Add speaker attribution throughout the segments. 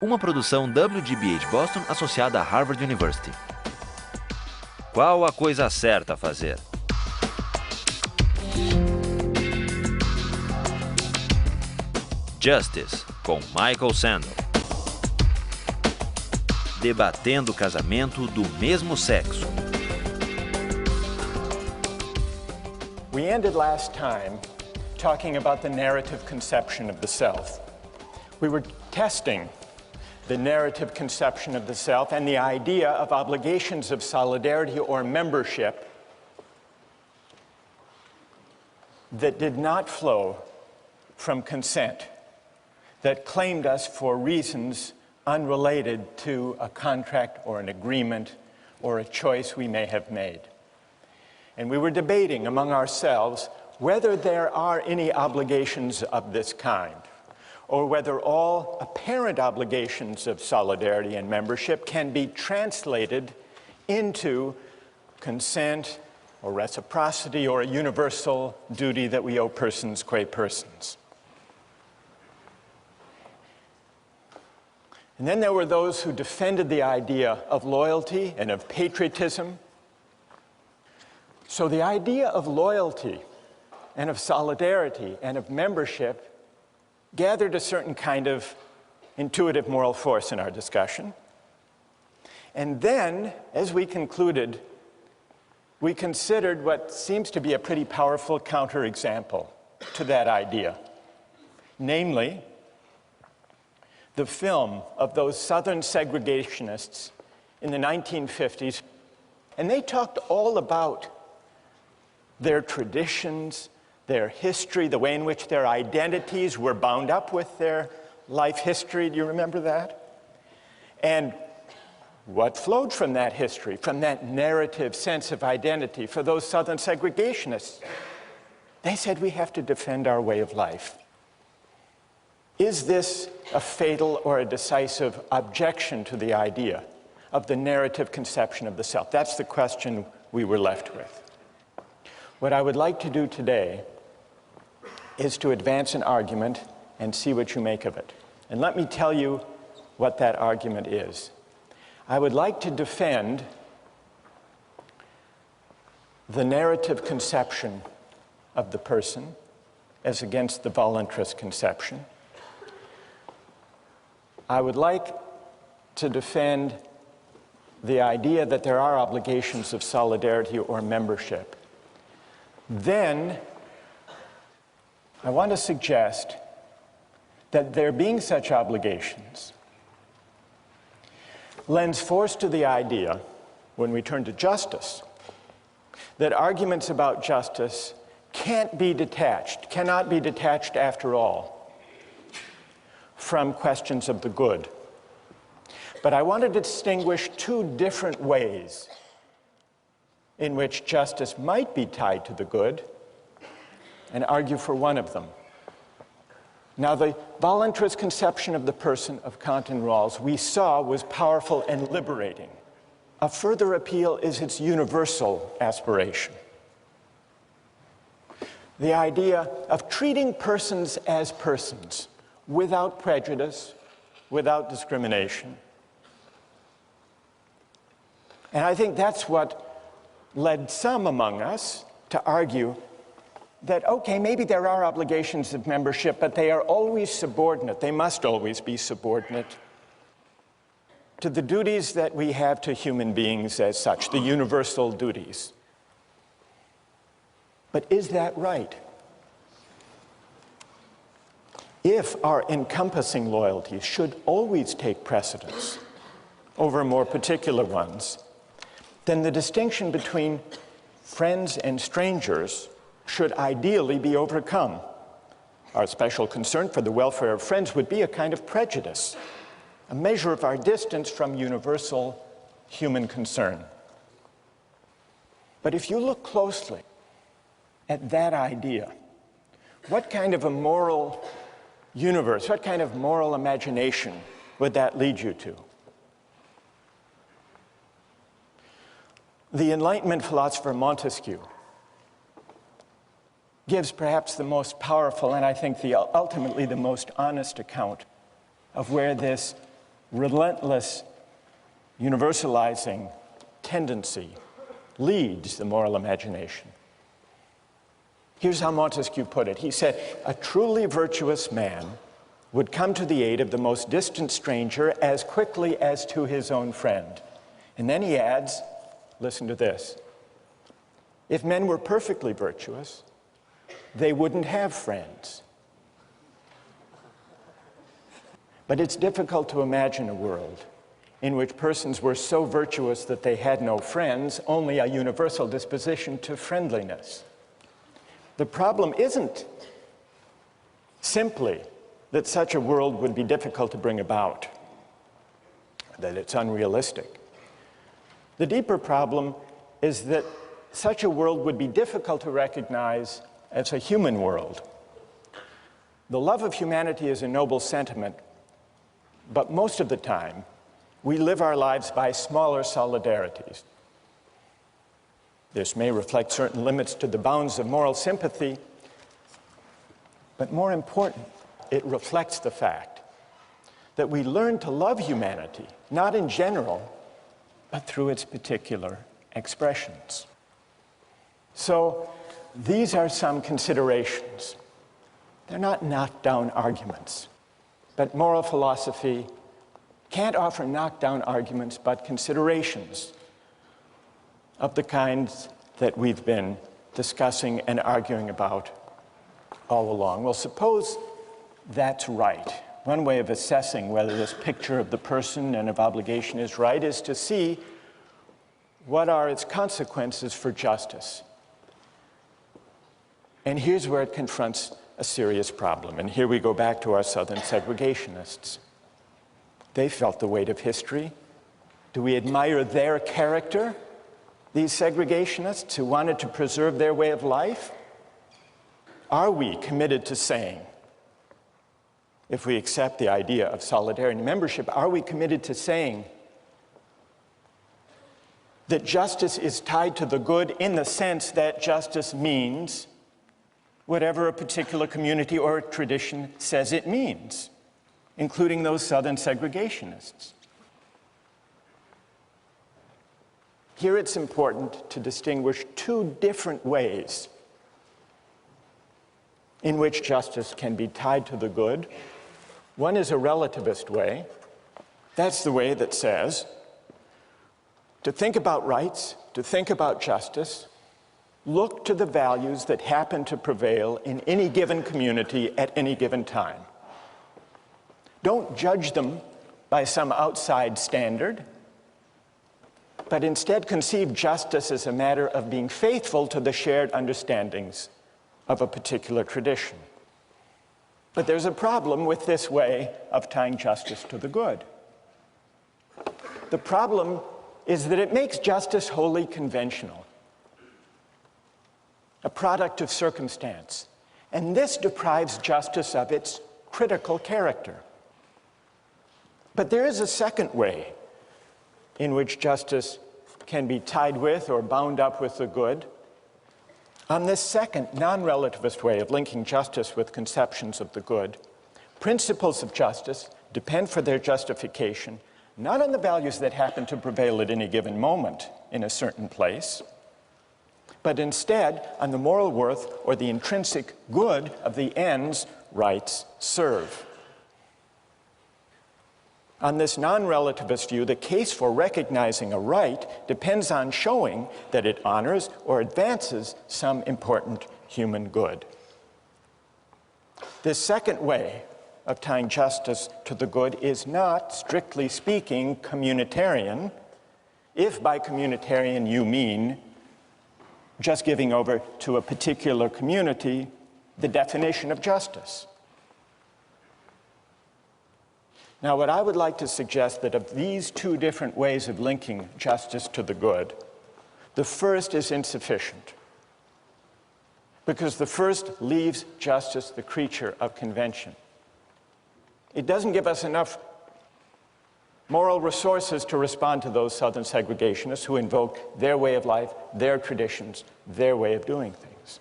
Speaker 1: Uma produção WGBH Boston associada a Harvard University. Qual a coisa certa a fazer? Justice, com Michael Sandel. Debatendo o casamento do mesmo sexo.
Speaker 2: We ended last time talking about the narrative conception of the self. We were testing the narrative conception of the self and the idea of obligations of solidarity or membership that did not flow from consent, that claimed us for reasons unrelated to a contract or an agreement or a choice we may have made. And we were debating among ourselves whether there are any obligations of this kind, or whether all apparent obligations of solidarity and membership can be translated into consent or reciprocity or a universal duty that we owe persons qua persons. And then there were those who defended the idea of loyalty and of patriotism. So the idea of loyalty and of solidarity and of membership gathered a certain kind of intuitive moral force in our discussion. And then, as we concluded, we considered what seems to be a pretty powerful counterexample to that idea, namely the film of those Southern segregationists in the 1950s. And they talked all about their traditions, their history, the way in which their identities were bound up with their life history. Do you remember that? And what flowed from that history, from that narrative sense of identity for those Southern segregationists? They said we have to defend our way of life. Is this a fatal or a decisive objection to the idea of the narrative conception of the self? That's the question we were left with. What I would like to do today is to advance an argument and see what you make of it. And let me tell you what that argument is. I would like to defend the narrative conception of the person as against the voluntarist conception. I would like to defend the idea that there are obligations of solidarity or membership. Then I want to suggest that there being such obligations lends force to the idea, when we turn to justice, that arguments about justice cannot be detached after all from questions of the good. But I want to distinguish two different ways in which justice might be tied to the good and argue for one of them. Now, the voluntarist conception of the person of Kant and Rawls we saw was powerful and liberating. A further appeal is its universal aspiration. The idea of treating persons as persons, without prejudice, without discrimination. And I think that's what led some among us to argue that, okay, maybe there are obligations of membership, but they are always subordinate. They must always be subordinate to the duties that we have to human beings as such, the universal duties. But is that right? If our encompassing loyalties should always take precedence over more particular ones, then the distinction between friends and strangers should ideally be overcome. Our special concern for the welfare of friends would be a kind of prejudice, a measure of our distance from universal human concern. But if you look closely at that idea, what kind of a moral universe, what kind of moral imagination would that lead you to? The Enlightenment philosopher Montesquieu gives perhaps the most powerful and I think ultimately the most honest account of where this relentless universalizing tendency leads the moral imagination. Here's how Montesquieu put it. He said, "A truly virtuous man would come to the aid of the most distant stranger as quickly as to his own friend." And then he adds, listen to this, "If men were perfectly virtuous, they wouldn't have friends." But it's difficult to imagine a world in which persons were so virtuous that they had no friends, only a universal disposition to friendliness. The problem isn't simply that such a world would be difficult to bring about, that it's unrealistic. The deeper problem is that such a world would be difficult to recognize as a human world. The love of humanity is a noble sentiment, but most of the time, we live our lives by smaller solidarities. This may reflect certain limits to the bounds of moral sympathy, but more important, it reflects the fact that we learn to love humanity, not in general, but through its particular expressions. So these are some considerations. They're not knockdown arguments, but moral philosophy can't offer knockdown arguments, but considerations of the kinds that we've been discussing and arguing about all along. Well, suppose that's right. One way of assessing whether this picture of the person and of obligation is right is to see what are its consequences for justice. And here's where it confronts a serious problem. And here we go back to our Southern segregationists. They felt the weight of history. Do we admire their character, these segregationists who wanted to preserve their way of life? Are we committed to saying, if we accept the idea of solidarity and membership, are we committed to saying that justice is tied to the good in the sense that justice means whatever a particular community or tradition says it means, including those Southern segregationists? Here it's important to distinguish two different ways in which justice can be tied to the good. One is a relativist way. That's the way that says, to think about rights, to think about justice, look to the values that happen to prevail in any given community at any given time. Don't judge them by some outside standard, but instead conceive justice as a matter of being faithful to the shared understandings of a particular tradition. But there's a problem with this way of tying justice to the good. The problem is that it makes justice wholly conventional, a product of circumstance, and this deprives justice of its critical character. But there is a second way in which justice can be tied with or bound up with the good. On this second non-relativist way of linking justice with conceptions of the good, principles of justice depend for their justification not on the values that happen to prevail at any given moment in a certain place, but instead on the moral worth or the intrinsic good of the ends rights serve. On this non-relativist view, the case for recognizing a right depends on showing that it honors or advances some important human good. This second way of tying justice to the good is not, strictly speaking, communitarian, if by communitarian you mean just giving over to a particular community the definition of justice. Now, what I would like to suggest that of these two different ways of linking justice to the good, the first is insufficient, because the first leaves justice the creature of convention. It doesn't give us enough moral resources to respond to those Southern segregationists who invoke their way of life, their traditions, their way of doing things.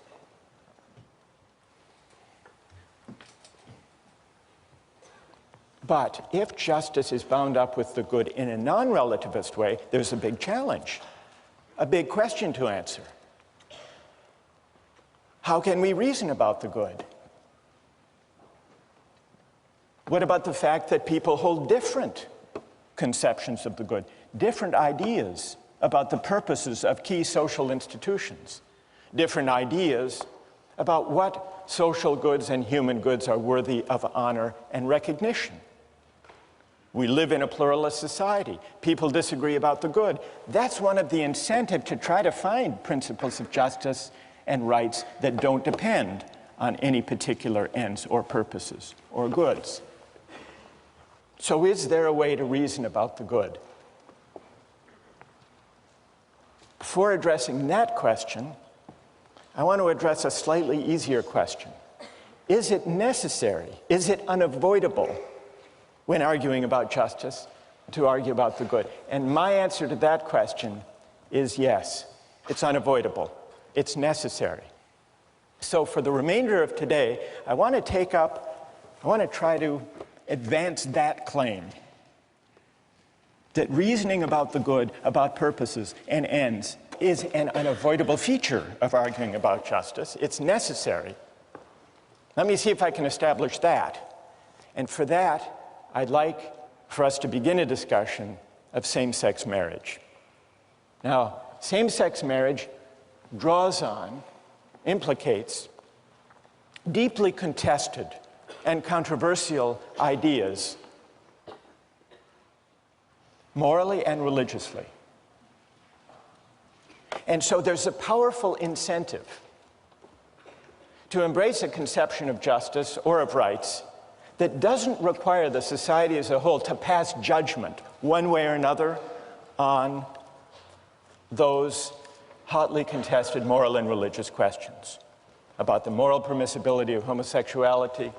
Speaker 2: But if justice is bound up with the good in a non-relativist way, there's a big challenge, a big question to answer. How can we reason about the good? What about the fact that people hold different conceptions of the good, different ideas about the purposes of key social institutions, different ideas about what social goods and human goods are worthy of honor and recognition? We live in a pluralist society. People disagree about the good. That's one of the incentives to try to find principles of justice and rights that don't depend on any particular ends or purposes or goods. So is there a way to reason about the good? Before addressing that question, I want to address a slightly easier question. Is it necessary, is it unavoidable when arguing about justice to argue about the good? And my answer to that question is yes, it's unavoidable, it's necessary. So for the remainder of today, I want to try to advance that claim, that reasoning about the good, about purposes and ends, is an unavoidable feature of arguing about justice. It's necessary. Let me see if I can establish that. And for that, I'd like for us to begin a discussion of same-sex marriage. Now, same-sex marriage draws on, implicates deeply contested and controversial ideas, morally and religiously. And so there's a powerful incentive to embrace a conception of justice or of rights that doesn't require the society as a whole to pass judgment one way or another on those hotly contested moral and religious questions about the moral permissibility of homosexuality,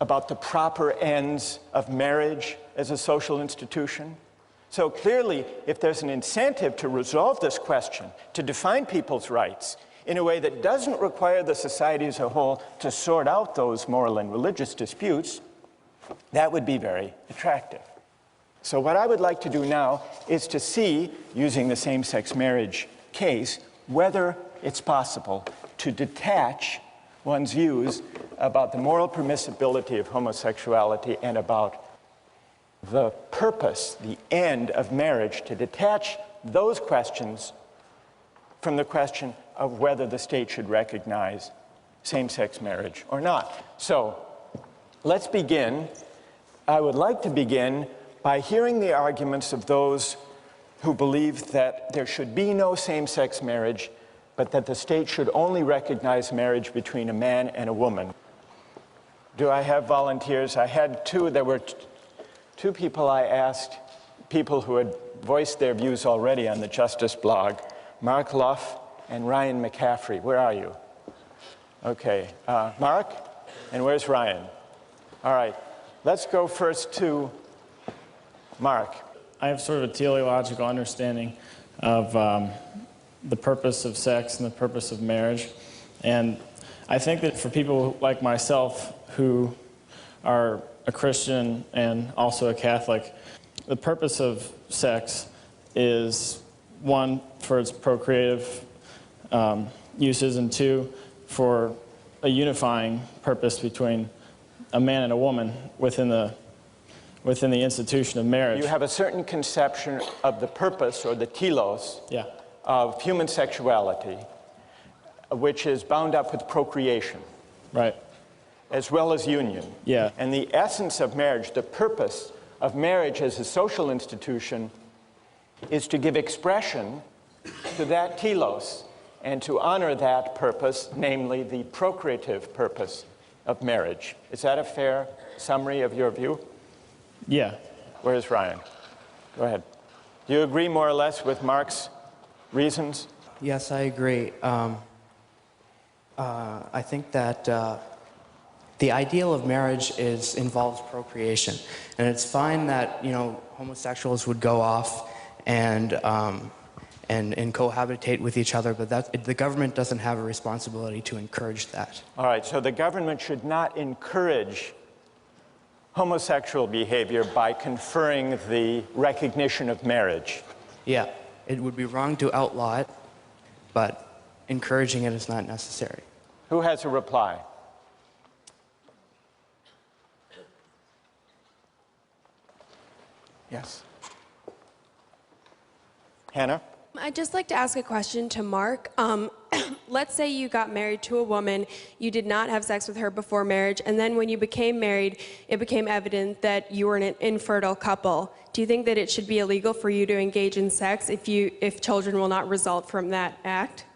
Speaker 2: about the proper ends of marriage as a social institution. So clearly, if there's an incentive to resolve this question, to define people's rights in a way that doesn't require the society as a whole to sort out those moral and religious disputes, that would be very attractive. So what I would like to do now is to see, using the same-sex marriage case, whether it's possible to detach one's views about the moral permissibility of homosexuality and about the purpose, the end of marriage, to detach those questions from the question of whether the state should recognize same-sex marriage or not. So let's begin. I would like to begin by hearing the arguments of those who believe that there should be no same-sex marriage, but that the state should only recognize marriage between a man and a woman. Do I have volunteers? I had two. There were two people I asked, people who had voiced their views already on the Justice blog, Mark Luff and Ryan McCaffrey. Where are you? Okay, Mark, and where's Ryan? All right, let's go first to Mark.
Speaker 3: I have sort of a teleological understanding of the purpose of sex and the purpose of marriage. And I think that for people like myself who are a Christian and also a Catholic, the purpose of sex is, one, for its procreative uses, and two, for a unifying purpose between a man and a woman within the institution of marriage.
Speaker 2: You have a certain conception of the purpose, or the telos,
Speaker 3: Yeah.
Speaker 2: of human sexuality, which is bound up with procreation.
Speaker 3: Right.
Speaker 2: As well as union.
Speaker 3: Yeah.
Speaker 2: And the essence of marriage, the purpose of marriage as a social institution, is to give expression to that telos and to honor that purpose, namely the procreative purpose of marriage. Is that a fair summary of your view?
Speaker 3: Yeah.
Speaker 2: Where's Ryan? Go ahead. Do you agree more or less with Mark's reasons?
Speaker 4: Yes, I agree. I think that the ideal of marriage involves procreation, and it's fine that homosexuals would go off and cohabitate with each other, but the government doesn't have a responsibility to encourage that.
Speaker 2: All right, so the government should not encourage homosexual behavior by conferring the recognition of marriage?
Speaker 4: Yeah, it would be wrong to outlaw it, but encouraging it is not necessary.
Speaker 2: Who has a reply? Yes. Hannah?
Speaker 5: I'd just like to ask a question to Mark. Let's say you got married to a woman, you did not have sex with her before marriage, and then when you became married, it became evident that you were an infertile couple. Do you think that it should be illegal for you to engage in sex if children will not result from that act?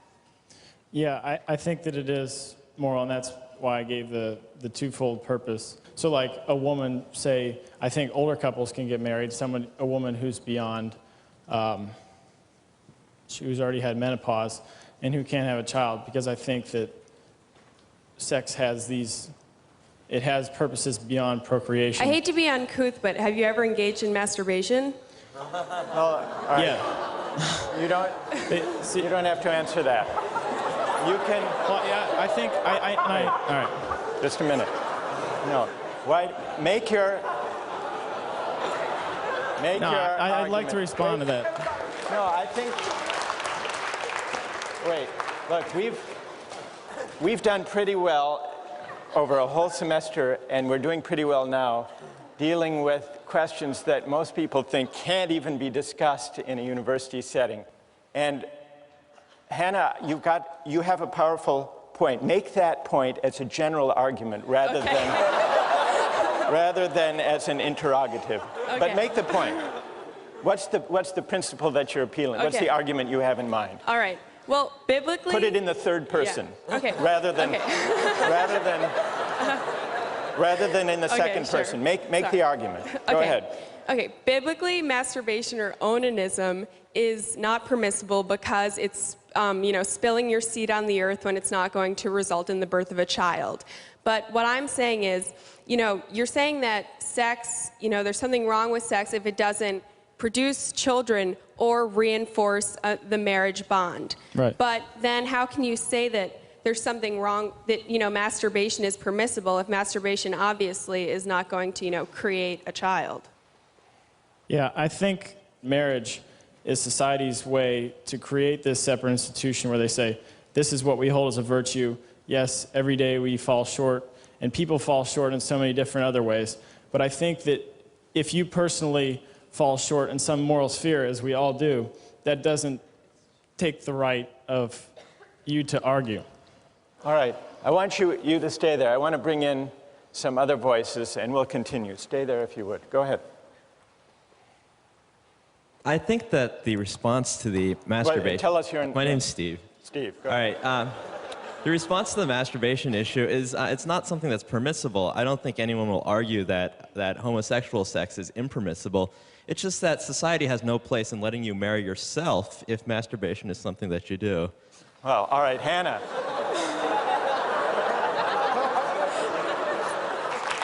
Speaker 3: Yeah, I think that it is moral, and that's why I gave the twofold purpose. So like a woman, say, I think older couples can get married, a woman who's beyond, who's already had menopause, and who can't have a child, because I think that sex has it has purposes beyond procreation.
Speaker 5: I hate to be uncouth, but have you ever engaged in masturbation?
Speaker 3: Yeah.
Speaker 2: You don't have to answer that. You can.
Speaker 3: Well, yeah, I think all right.
Speaker 2: Just a minute. No. Why? Make your.
Speaker 3: I'd like to respond to that.
Speaker 2: No, I think. Wait. Look, we've done pretty well over a whole semester, and we're doing pretty well now, dealing with questions that most people think can't even be discussed in a university setting. And Hannah, you have a powerful point. Make that point as a general argument rather than as an interrogative.
Speaker 5: Okay.
Speaker 2: But make the point. What's the principle that you're appealing?
Speaker 5: Okay.
Speaker 2: What's the argument you have in mind?
Speaker 5: All right. Well, biblically...
Speaker 2: Put it in the third person.
Speaker 5: Yeah. Okay.
Speaker 2: Rather than in the second
Speaker 5: sure.
Speaker 2: person. Make the argument. Go ahead.
Speaker 5: Okay. Biblically, masturbation or onanism is not permissible because it's spilling your seed on the earth when it's not going to result in the birth of a child. But what I'm saying is, you're saying that sex, there's something wrong with sex if it doesn't produce children or reinforce the marriage bond.
Speaker 3: Right.
Speaker 5: But then how can you say that there's something wrong, that masturbation is permissible if masturbation obviously is not going to create a child?
Speaker 3: Yeah, I think marriage is society's way to create this separate institution where they say, this is what we hold as a virtue. Yes, every day we fall short, and people fall short in so many different other ways. But I think that if you personally fall short in some moral sphere, as we all do, that doesn't take the right of you to argue.
Speaker 2: All right. I want you to stay there. I want to bring in some other voices, and we'll continue. Stay there if you would. Go ahead.
Speaker 6: I think that the response to the masturbation...
Speaker 2: Tell us your...
Speaker 6: My name's Steve.
Speaker 2: Steve, go
Speaker 6: ahead.
Speaker 2: ahead.
Speaker 6: All right. The response to the masturbation issue is it's not something that's permissible. I don't think anyone will argue that homosexual sex is impermissible. It's just that society has no place in letting you marry yourself if masturbation is something that you do.
Speaker 2: Well, all right, Hannah.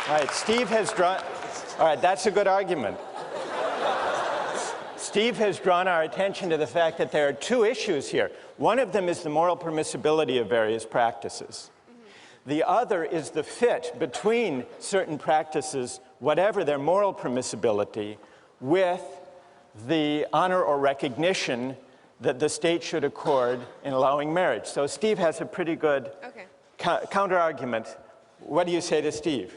Speaker 2: All right, Steve has drawn... All right, that's a good argument. Steve has drawn our attention to the fact that there are two issues here. One of them is the moral permissibility of various practices. The other is the fit between certain practices, whatever their moral permissibility, with the honor or recognition that the state should accord in allowing marriage. So Steve has a pretty good counter-argument. What do you say to Steve?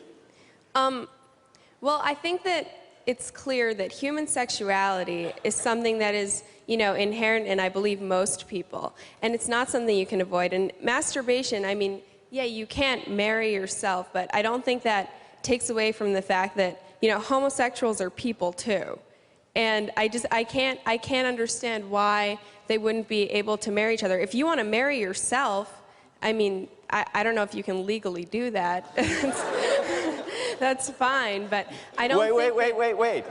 Speaker 5: Well, I think that it's clear that human sexuality is something that is, inherent in, I believe, most people. And it's not something you can avoid. And masturbation, I mean, yeah, you can't marry yourself, but I don't think that takes away from the fact that, homosexuals are people too. And I can't understand why they wouldn't be able to marry each other. If you want to marry yourself, I mean, I don't know if you can legally do that. That's fine, but I don't
Speaker 2: Wait.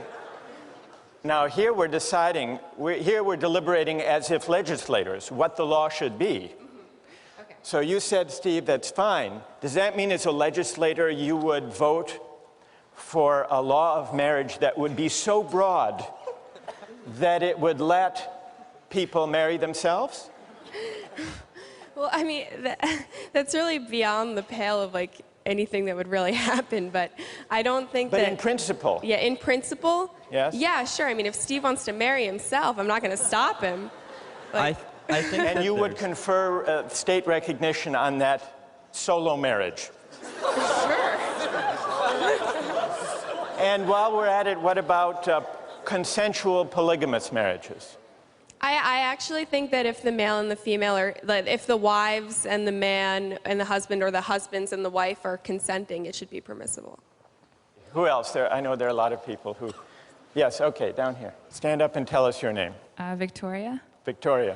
Speaker 2: Now, here we're deciding, we're deliberating as if legislators, what the law should be.
Speaker 5: Okay.
Speaker 2: So you said, Steve, that's fine. Does that mean as a legislator you would vote for a law of marriage that would be so broad that it would let people marry themselves?
Speaker 5: Well, I mean, that's really beyond the pale of, anything that would really happen, but I don't think that...
Speaker 2: But in principle?
Speaker 5: Yeah, in principle?
Speaker 2: Yes?
Speaker 5: Yeah, sure. I mean, if Steve wants to marry himself, I'm not going to stop him.
Speaker 6: I think
Speaker 2: and you would confer state recognition on that solo marriage?
Speaker 5: Sure.
Speaker 2: And while we're at it, what about consensual polygamous marriages?
Speaker 5: I actually think that if the male and the female are, like, if the wives and the man and the husband, or the husbands and the wife are consenting, it should be permissible.
Speaker 2: Who else? I know there are a lot of people who... Yes, okay, down here. Stand up and tell us your name.
Speaker 7: Victoria.
Speaker 2: Victoria.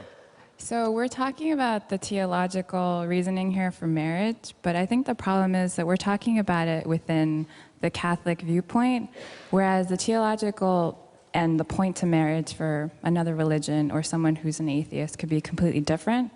Speaker 7: So we're talking about the theological reasoning here for marriage, but I think the problem is that we're talking about it within the Catholic viewpoint, whereas the theological and the point to marriage for another religion or someone who's an atheist could be completely different.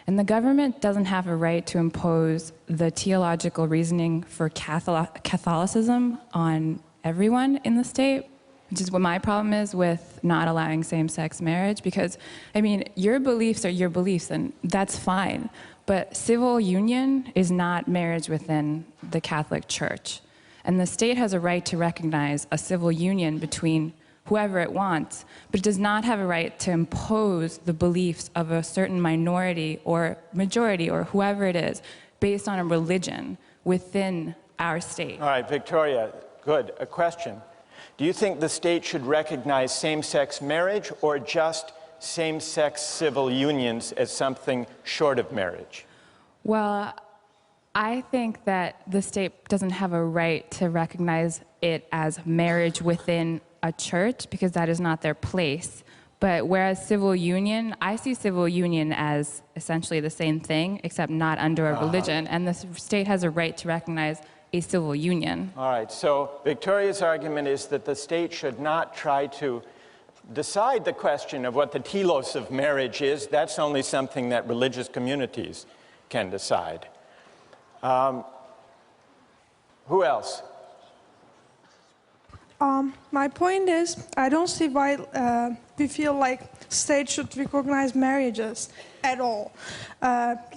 Speaker 7: And the government doesn't have a right to impose the theological reasoning for Catholicism on everyone in the state, which is what my problem is with not allowing same-sex marriage, because, I mean, your beliefs are your beliefs, and that's fine, but civil union is not marriage within the Catholic Church. And the state has a right to recognize a civil union between whoever it wants, but it does not have a right to impose the beliefs of a certain minority or majority or whoever it is based on a religion within our state.
Speaker 2: All right, Victoria, good. A question. Do you think the state should recognize same-sex marriage or just same-sex civil unions as something short of marriage?
Speaker 7: Well, I think that the state doesn't have a right to recognize it as marriage within a church, because that is not their place. But whereas civil union, I see civil union as essentially the same thing, except not under a religion, and the state has a right to recognize a civil union.
Speaker 2: All right, so Victoria's argument is that the state should not try to decide the question of what the telos of marriage is. That's only something that religious communities can decide. Who else?
Speaker 8: My point is, I don't see why we feel like states should recognize marriages at all.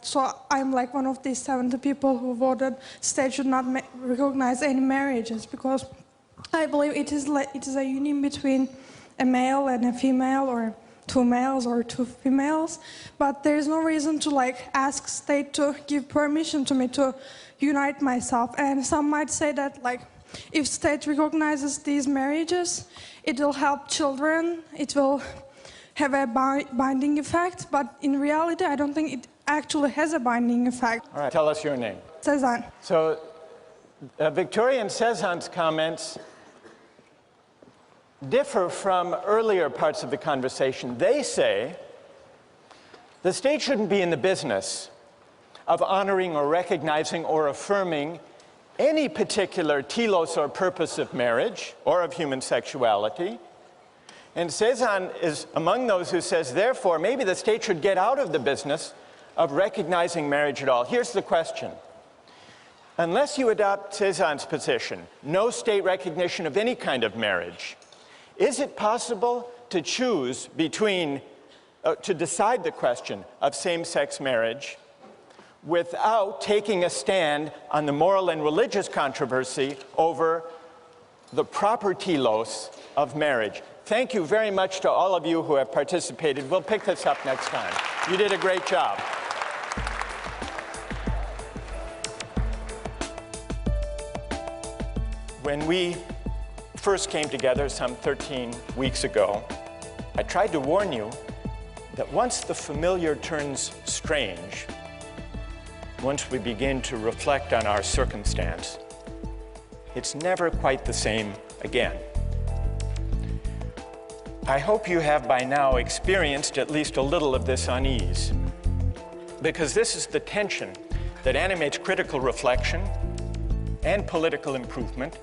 Speaker 8: So I'm like one of these 70 people who voted states should not recognize any marriages, because I believe it is a union between a male and a female, or two males or two females. But there is no reason to ask state to give permission to me to unite myself. And some might say that if state recognizes these marriages, it will help children, it will have a binding effect, but in reality, I don't think it actually has a binding effect.
Speaker 2: All right, tell us your name.
Speaker 8: Cezanne.
Speaker 2: So, Victoria and Cezanne's comments differ from earlier parts of the conversation. They say the state shouldn't be in the business of honoring or recognizing or affirming any particular telos or purpose of marriage or of human sexuality. And Cezanne is among those who says, therefore, maybe the state should get out of the business of recognizing marriage at all. Here's the question. Unless you adopt Cezanne's position, no state recognition of any kind of marriage, is it possible to choose between, to decide the question of same-sex marriage without taking a stand on the moral and religious controversy over the proper telos of marriage? Thank you very much to all of you who have participated. We'll pick this up next time. You did a great job. When we first came together some 13 weeks ago, I tried to warn you that once the familiar turns strange, once we begin to reflect on our circumstance, it's never quite the same again. I hope you have by now experienced at least a little of this unease, because this is the tension that animates critical reflection and political improvement,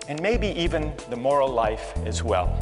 Speaker 2: and maybe even the moral life as well.